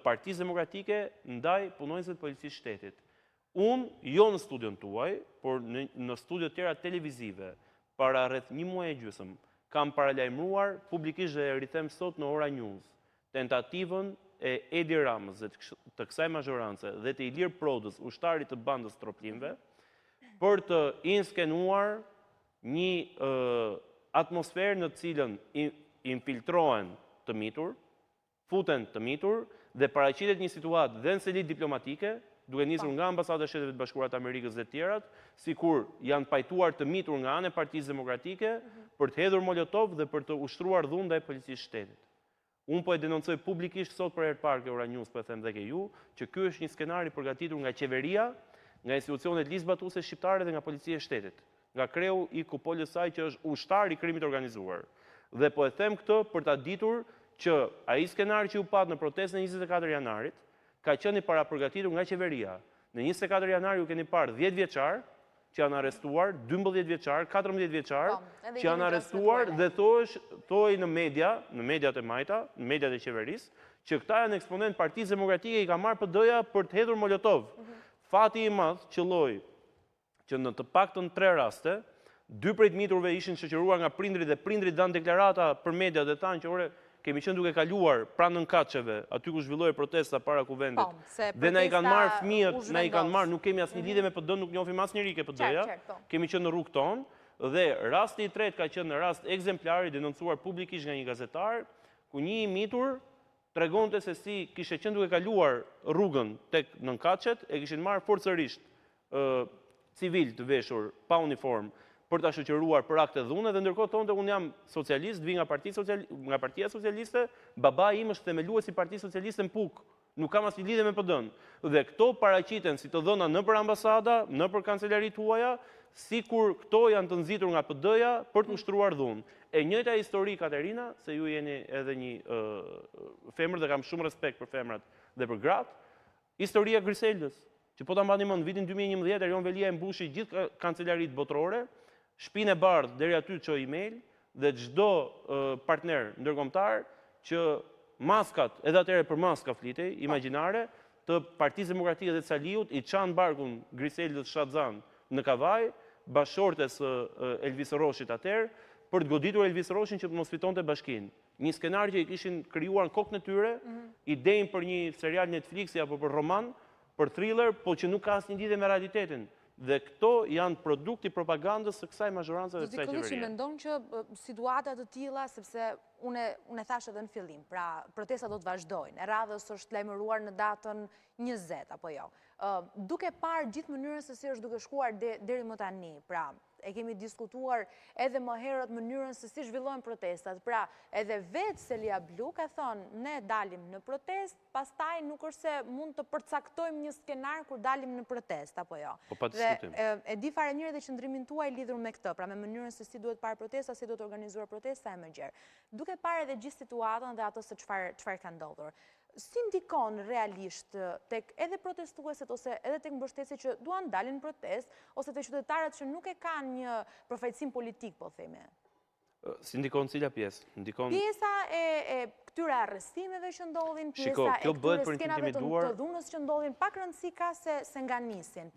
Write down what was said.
Partisë Demokratike ndaj punonjësve të policisë shtetit. Unë, jo në studion tuaj, por në studio tjera televizive, para rreth 1 muaj e gjysmë, kam paralajmëruar publikisht dhe rrithem sot në Ora News, tentativën e Edi Ramës dhe të kësaj mazhorance dhe të Ilir Prodës, ushtarit të bandës Troplimve, për të inskenuar një atmosferë në cilën infiltrohen të mitur, futen të mitur dhe paraqitet një situatë dhe në selit diplomatike, duke nisur nga ambasada e Shtetit Bashkuar të Amerikës dhe tjerat, sikur janë pajtuar të mitur nga anë e Partisë Demokratike për të hedhur molotov dhe për të ushtruar dhunë ndaj policisë shtetit. Unë po e denoncoj publikisht sot për herë parë ke Ora News, po e them dhe ke ju, që ky është një skenar i përgatitur nga qeveria, nga institucionet ligjzbatuese shqiptare dhe nga policia e shtetit, nga kreu i kupolës saj që është ushtar i krimit organizuar. Dhe po e them këtë për ta ditur që ai skenar që u pat në protestën e 24 janarit ka qenë i parapërgatitur nga qeveria. Në 24 janar ju keni parë 10 vjeçar që janë arrestuar, 12 vjeçar, 14 vjeçar që janë arrestuar dhe thoi në mediat e majta, në mediat e qeverisë, që këta janë eksponent Partisë Demokratike i ka marrë PD-ja për të hedhur molotov. Fati i madh qelloi që në të paktën 3 raste, 2 prej të miturve ishin shoqëruar nga prindrit dhe prindrit dhanë deklarata për media dhe thanë që ore kemi qenë duke kaluar pranë Nënkaçeve, aty ku zhvilloi protesta para kuvendit. Dhe na i kanë marrë fëmijët, na i kanë marrë, nuk kemi asnjë lidhje me PD-n, nuk njohim asnjëri ke PD-ja. Kemi qenë në rrugë tonë dhe rasti i tretë ka qenë në rast ekzemplar i denoncuar publikisht nga një gazetar, ku një i mitur tregonte se si kishte qenë duke kaluar rrugën tek Nënkaçet, e kishin marrë forcërisht civil të veshur pa uniform për ta shoqëruar për akte dhune dhe ndërkohë thonte unë jam socialist, vi nga Partia Socialiste, babai im është themeluesi i Partisë Socialiste në Puk, nuk kam asnjë lidhje me PD-n. Dhe këto paraqiten si të dhëna nëpër ambasada, nëpër kancelarit tuaja, sikur këto janë të nxitur nga PD-ja për të ushtruar dhunë. E njëjta histori, Katerina, se ju jeni edhe një femër dhe kam shumë respekt për femrat dhe për gratë, historia Griseldës, që po ta mbani mend vitin 2011 Erion Velia e mbushi gjithë kancelarit botërore, shpinë e bardhë deri aty çoi email dhe çdo partner ndërkombëtar që maskat, edhe atëherë për maska flitej, imagjinare, të Partisë Demokratike dhe të Saliut i çan barkun Griseldës Shazan në Kavaj, bashortes Elvis Roshit atëherë, për të goditur Elvis Roshin që të mos fitonte bashkinë. Një skenar që i kishin krijuar në kokën e tyre, idenë për një serial Netflixi apo për roman, për thriller, po që nuk ka asnjë lidhje me realitetin. Dhe këto janë produkti propagandës së kësaj mazhorance dhe kësaj qeverie. Zoti Kolliçi mendon që situata të tilla, sepse unë thash edhe në fillim, pra protestat do të vazhdojnë. E radhës është lajmëruar në datën 20 apo jo. Duke parë gjithë mënyrën se si është duke shkuar deri më tani, pra e kemi diskutuar edhe më herët mënyrën se si zhvillohen protestat. Pra, edhe vetë Selia Blu ka thonë, ne dalim në protest, pastaj nuk është se mund të përcaktojmë një skenar kur dalim në protest, apo jo. Dhe e di fare mirë edhe qëndrimin tuaj lidhur me këtë, pra me mënyrën se si duhet parë protesta, si duhet organizuar protesta e më gjerë. Duke parë edhe gjithë situatën dhe ato se çfarë ka ndodhur. Si ndikon realisht tek edhe protestuesit ose edhe tek mbështetësit që duan dalin protest, ose tek qytetarët që nuk e kanë një përfaqësim politik, po themi? Si ndikon cila pjesë? Pjesa e këtyre arrestimeve që ndodhin, pjesa e këtyre skenave të dhunës që ndodhin, pak rëndësi ka se nga nisin.